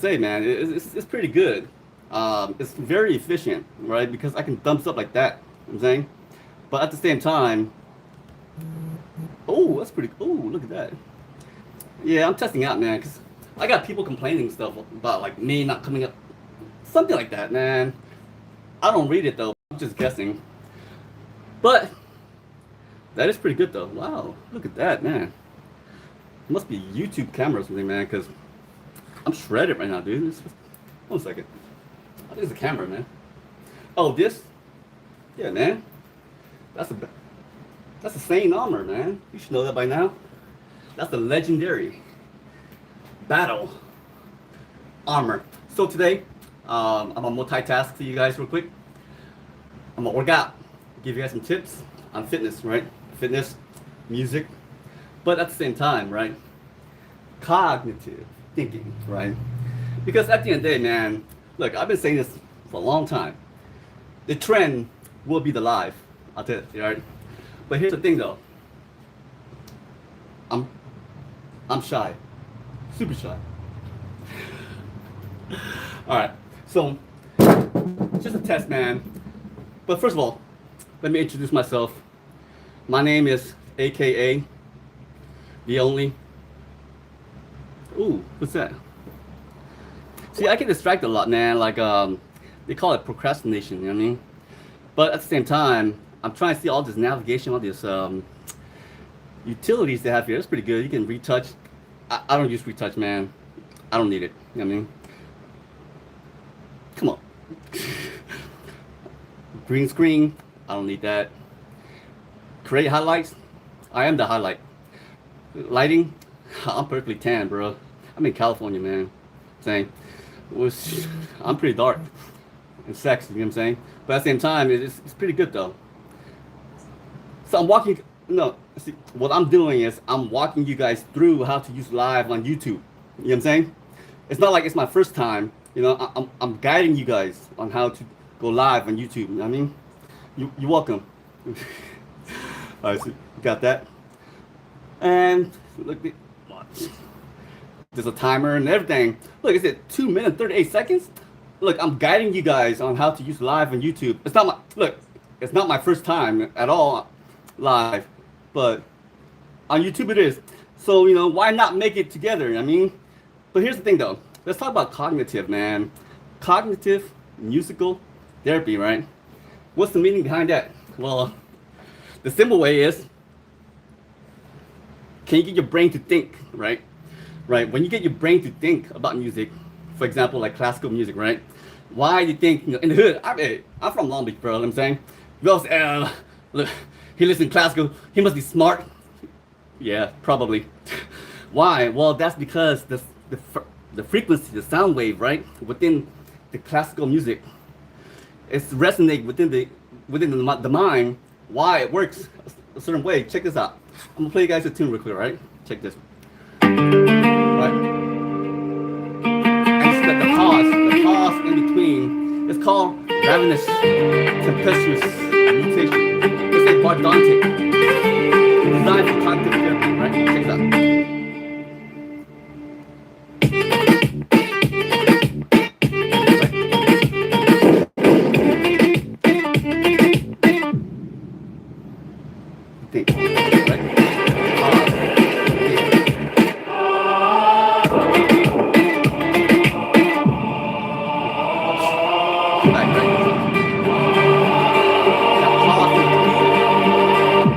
say, man, it's pretty good. It's very efficient, right? Because I can thumbs up like that. You know what I'm saying, but at the same time, oh, that's pretty. Oh, look at that. Yeah, I'm testing out, man, because I got people complaining stuff about like me not coming up, something like that, man. I don't read it though. I'm just guessing, but that is pretty good though. Wow, look at that, man. It must be YouTube cameras with me, man, because I'm shredded right now, dude. One second. I think it's a camera, man. Oh, this? Yeah, man. That's a that's a sane armor, man. You should know that by now. That's the legendary battle armor. So today, I'm gonna multitask to you guys real quick. I'm gonna work out, give you guys some tips on fitness, right? Fitness, music, but at the same time, right? Cognitive thinking, right? Because at the end of the day, man, look, I've been saying this for a long time. The trend will be the live. I'll tell you, right? But here's the thing, though. I'm shy, super shy. All right, so just a test, man. But first of all, let me introduce myself. My name is AKA the only. Ooh, what's that? See, I get distracted a lot, man. Like, they call it procrastination, you know what I mean? But at the same time, I'm trying to see all this navigation, all these utilities they have here. It's pretty good. You can retouch. I don't use retouch, man. I don't need it. You know what I mean? Come on. Green screen. I don't need that. Create highlights. I am the highlight. Lighting. I'm perfectly tan, bro. I'm in California, man. Saying, I'm pretty dark and sexy. You know what I'm saying? But at the same time, it's pretty good though. So I'm walking. No, see, what I'm doing is I'm walking you guys through how to use live on YouTube. You know what I'm saying? It's not like it's my first time. You know, I'm guiding you guys on how to go live on YouTube. You know what I mean? You're welcome. All right, so you got that. And look, there's a timer and everything. Look, it's at 2 minutes 38 seconds. Look, I'm guiding you guys on how to use live on YouTube. It's not my look. It's not my first time at all live, but on YouTube it is. So you know, why not make it together? I mean, but here's the thing though. Let's talk about cognitive, man. Cognitive musical therapy, right? What's the meaning behind that? Well, the simple way is, can you get your brain to think, right? Right. When you get your brain to think about music, for example, like classical music, right? Why do you think, you know, in the hood? I'm from Long Beach, bro. You know what I'm saying, you all say, look, he listens to classical. He must be smart. Yeah, probably. Why? Well, that's because the frequency, the sound wave, right, within the classical music, it's resonate within the mind. Why it works a certain way. Check this out. I'm gonna play you guys a tune real quick, right? Check this. Right? And the pause in between, it's called ravenous, tempestuous mutation. It's a bardontic, designed for cognitive therapy, right? Check this out. Think, right?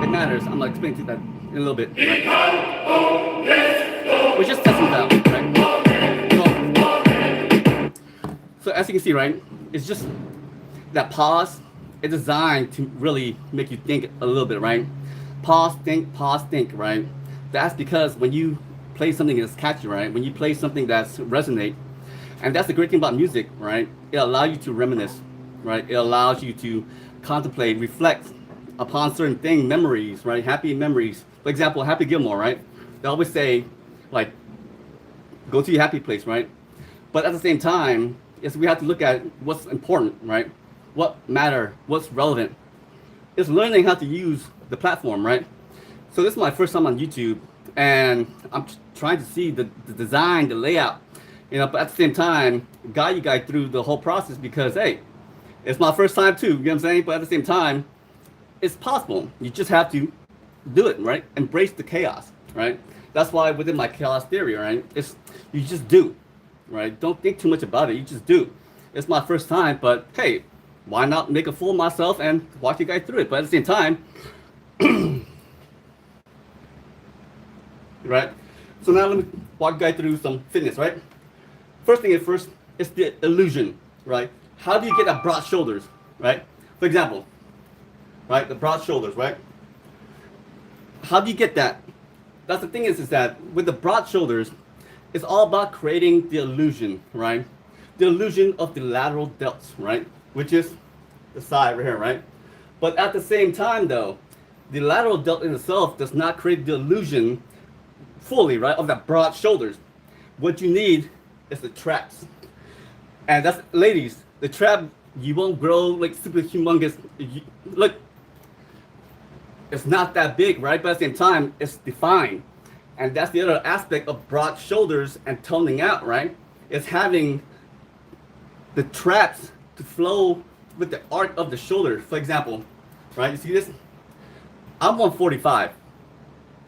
It matters. I'm gonna explain to that in a little bit. Right? We're just testing it out, right? So as you can see, right, it's just that pause. It's designed to really make you think a little bit, right? Pause, think, right? That's because when you play something that's catchy, right? When you play something that's resonate, and that's the great thing about music, right? It allows you to reminisce, right? It allows you to contemplate, reflect upon certain things, memories, right? Happy memories. For example, Happy Gilmore, right? They always say, like, go to your happy place, right? But at the same time, is we have to look at what's important, right? What matter, what's relevant. It's learning how to use the platform, right? So this is my first time on YouTube, and I'm trying to see the design, the layout. You know, but at the same time, guide you guys through the whole process because hey, it's my first time too. You know what I'm saying? But at the same time, it's possible. You just have to do it, right? Embrace the chaos, right? That's why within my chaos theory, right? It's you just do, right? Don't think too much about it. You just do. It's my first time, but hey, why not make a fool of myself and walk you guys through it? But at the same time, right? So now let me walk you guys through some fitness, right? First thing is first, it's the illusion, right? How do you get that broad shoulders, right? For example, right, the broad shoulders, right? How do you get that? That's the thing is that with the broad shoulders, it's all about creating the illusion, right? The illusion of the lateral delts, right? Which is the side right here, right? But at the same time though, the lateral delt in itself does not create the illusion fully, right, of that broad shoulders. What you need is the traps. And that's, ladies, the trap, you won't grow like super humongous. Look, it's not that big, right? But at the same time, it's defined. And that's the other aspect of broad shoulders and toning out, right? It's having the traps to flow with the arc of the shoulder. For example, right? You see this? I'm 145,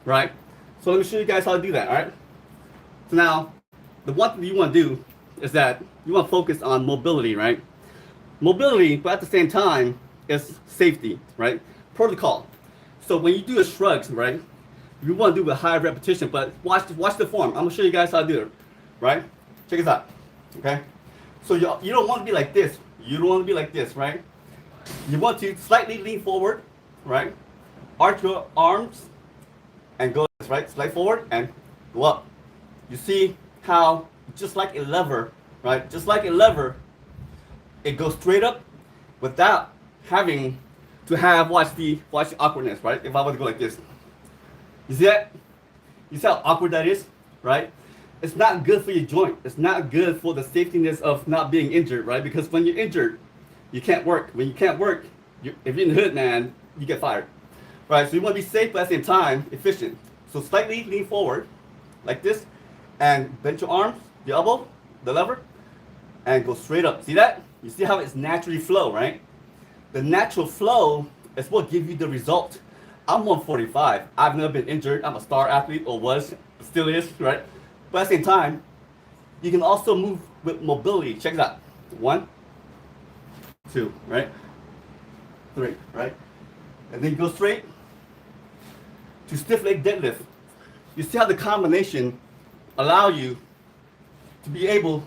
right? So let me show you guys how to do that, all right? So now, the one thing you want to do is that you want to focus on mobility, right? Mobility, but at the same time, is safety, right? Protocol. So when you do the shrugs, right? You want to do a high repetition, but watch the form. I'm gonna show you guys how to do it, right? Check this out, okay? So you don't want to be like this. You don't want to be like this, right? You want to slightly lean forward, right? Arch your arms and go this, right? Slide forward and go up. You see how just like a lever, right? Just like a lever, it goes straight up without having to have watch the awkwardness, right? If I were to go like this. You see that? You see how awkward that is, right? It's not good for your joint. It's not good for the safetyness of not being injured, right? Because when you're injured, you can't work. When you can't work, if you're in the hood, man, you get fired, right? So you want to be safe, but at the same time, efficient. So slightly lean forward, like this, and bend your arms, your elbow, the lever, and go straight up. See that? You see how it's naturally flow, right? The natural flow is what gives you the result. I'm 145. I've never been injured. I'm a star athlete, or was, still is, right? But at the same time, you can also move with mobility. Check it out. 1, 2, right? 3, right? And then you go straight to stiff leg deadlift. You see how the combination allow you to be able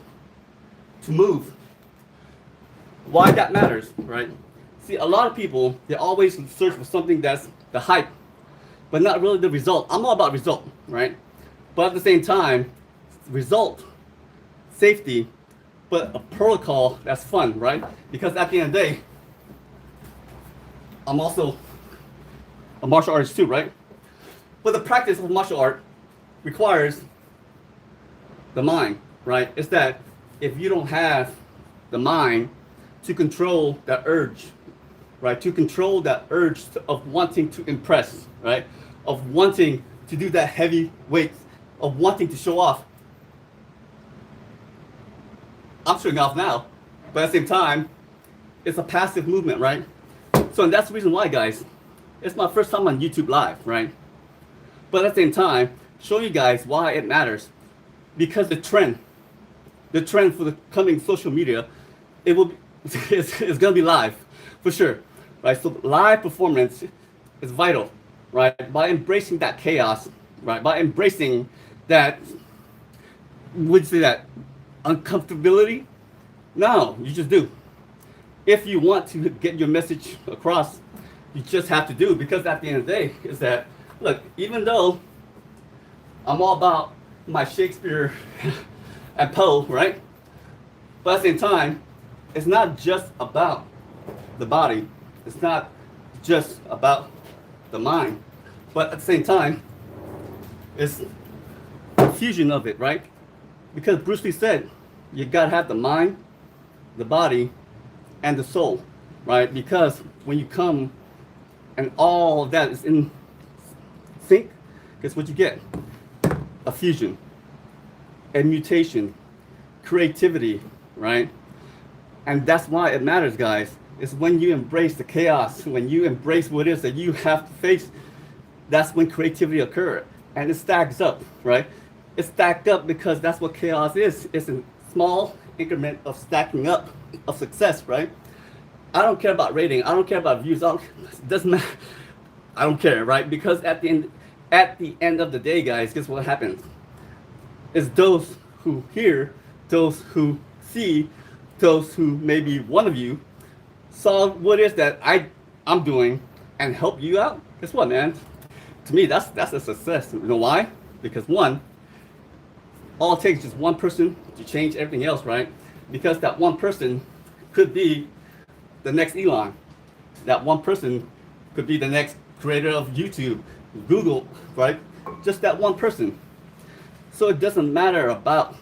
to move. Why that matters, right? See, a lot of people, they always search for something that's the hype, but not really the result. I'm all about result, right? But at the same time, result, safety, but a protocol that's fun, right? Because at the end of the day, I'm also a martial artist too, right? But the practice of martial art requires the mind, right? It's that if you don't have the mind to control that urge, right? To control that urge of wanting to impress, right? Of wanting to do that heavy weight, of wanting to show off. I'm showing off now, but at the same time, it's a passive movement, right? So and that's the reason why, guys, it's my first time on YouTube Live, right? But at the same time, show you guys why it matters. Because the trend for the coming social media, it will be, it's gonna be live, for sure, right? So live performance is vital, right? By embracing that chaos, right? By embracing that, would you say that, uncomfortability? No, you just do. If you want to get your message across, you just have to do, because at the end of the day, is that, look, even though I'm all about my Shakespeare and Poe, right? But at the same time, it's not just about the body. It's not just about the mind. But at the same time, it's a fusion of it, right? Because Bruce Lee said, you gotta have the mind, the body, and the soul, right? Because when you come and all of that is in sync, guess what you get? A fusion, a mutation, creativity, right? And that's why it matters, guys. It's when you embrace the chaos, when you embrace what it is that you have to face, that's when creativity occurs. And it stacks up, right? It's stacked up because that's what chaos is. It's a small increment of stacking up of success, right? I don't care about rating. I don't care about views. It doesn't matter. I don't care, right? Because at the end of the day, guys, guess what happens? It's those who hear, those who see, those who maybe one of you saw what it is that I'm doing and help you out. Guess what, man? To me, that's a success. You know why? Because one, all it takes is just one person to change everything else, right? Because that one person could be the next Elon. That one person could be the next creator of YouTube, Google, right? Just that one person. So it doesn't matter about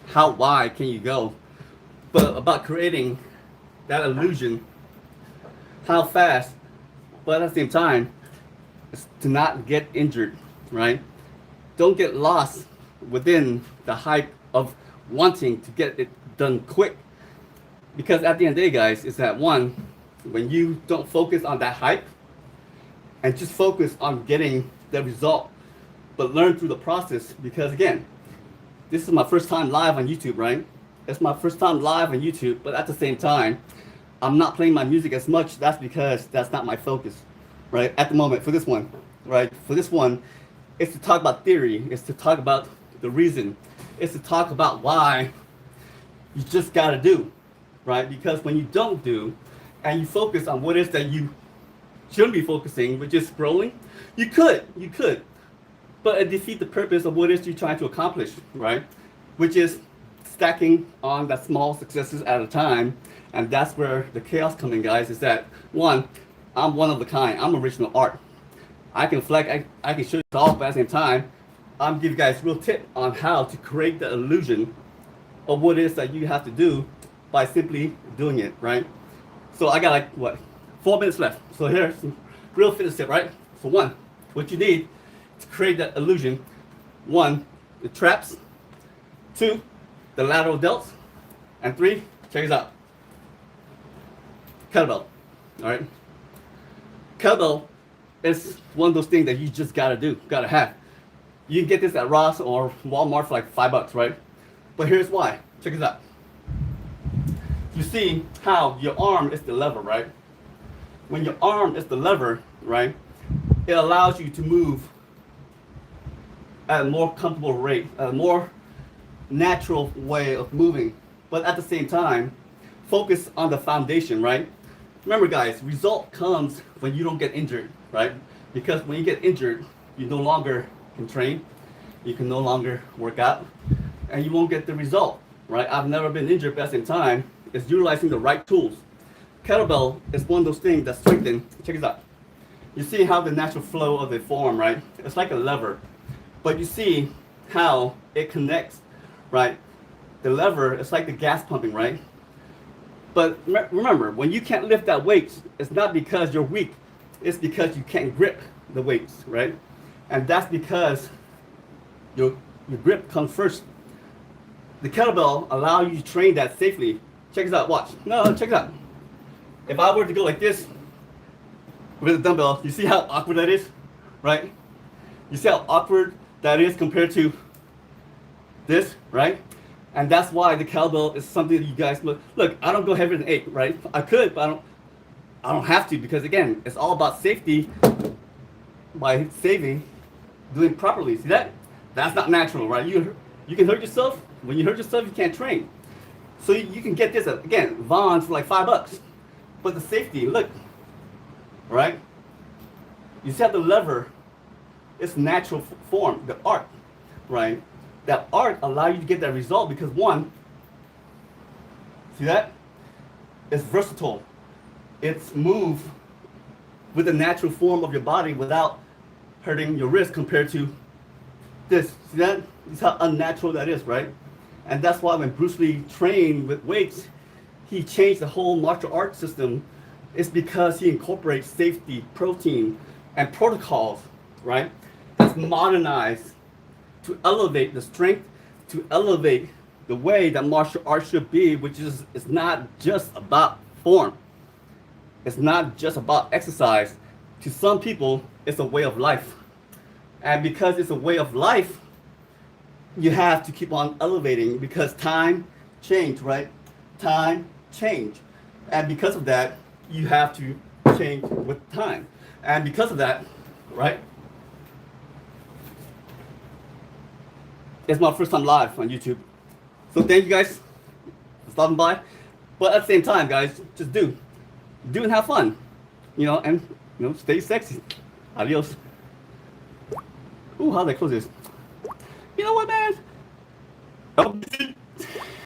how wide can you go, but about creating that illusion, how fast, but at the same time, it's to not get injured, right? Don't get lost within the hype of wanting to get it done quick. Because at the end of the day, guys, is that one, when you don't focus on that hype and just focus on getting the result, but learn through the process. Because again, this is my first time live on YouTube, right? It's my first time live on YouTube, but at the same time, I'm not playing my music as much. That's because that's not my focus, right? At the moment, for this one, right? For this one, it's to talk about theory. It's to talk about the reason. It's to talk about why you just gotta do, right? Because when you don't do, and you focus on what it is that you shouldn't be focusing, which is scrolling, you could, but it defeats the purpose of what it is you're trying to accomplish, right? Which is stacking on that small successes at a time. And that's where the chaos comes in, guys, is that one, I'm one of a kind. I'm original art. I can flex, I can show you off, but at the same time, I'm giving you guys real tip on how to create the illusion of what it is that you have to do by simply doing it, right? So I got like, what, 4 minutes left. So here's some real fitness tip, right? So one, what you need to create that illusion, one, the traps, two, the lateral delts, and three, check this out, kettlebell, all right? Kettlebell is one of those things that you just gotta do, gotta have. You can get this at Ross or Walmart for like $5, right? But here's why, check this out. You see how your arm is the lever, right? When your arm is the lever, right, it allows you to move at a more comfortable rate, a more natural way of moving. But at the same time, focus on the foundation, right? Remember, guys, result comes when you don't get injured, right? Because when you get injured, you no longer can train, you can no longer work out, and you won't get the result, right? I've never been injured, but at the same time, it's utilizing the right tools. Kettlebell is one of those things that strengthen. Check this out. You see how the natural flow of the form, right? It's like a lever, but you see how it connects, right? The lever is like the gas pumping, right? But remember, when you can't lift that weight, it's not because you're weak. It's because you can't grip the weights, right? And that's because your grip comes first. The kettlebell allows you to train that safely. Check this out, watch. No, check it out. If I were to go like this with a dumbbell, you see how awkward that is, right? You see how awkward that is compared to this, right? And that's why the kettlebell is something that you guys look. I don't go heavier than 8, right? I could, but I don't have to, because again, it's all about safety by saving, doing properly. See that? That's not natural, right? You can hurt yourself. When you hurt yourself, you can't train. So you can get this at, again, Vaughn's for like $5. But the safety, look, right? You see how the lever, it's natural form, the art, right? That art allows you to get that result because one, see that? It's versatile. It's move with the natural form of your body without hurting your wrist compared to this. See that? This is how unnatural that is, right? And that's why when Bruce Lee trained with weights, he changed the whole martial arts system. It's because he incorporates safety, protein, and protocols, right? That's modernized to elevate the strength, to elevate the way that martial arts should be, which is it's not just about form. It's not just about exercise. To some people, it's a way of life. And because it's a way of life, you have to keep on elevating because time change, right? Time change. And because of that, you have to change with time. And because of that, right? It's my first time live on YouTube. So thank you guys for stopping by. But at the same time, guys, just do. Do and have fun. And stay sexy. Adios. Ooh, how do I close this? You know what, man?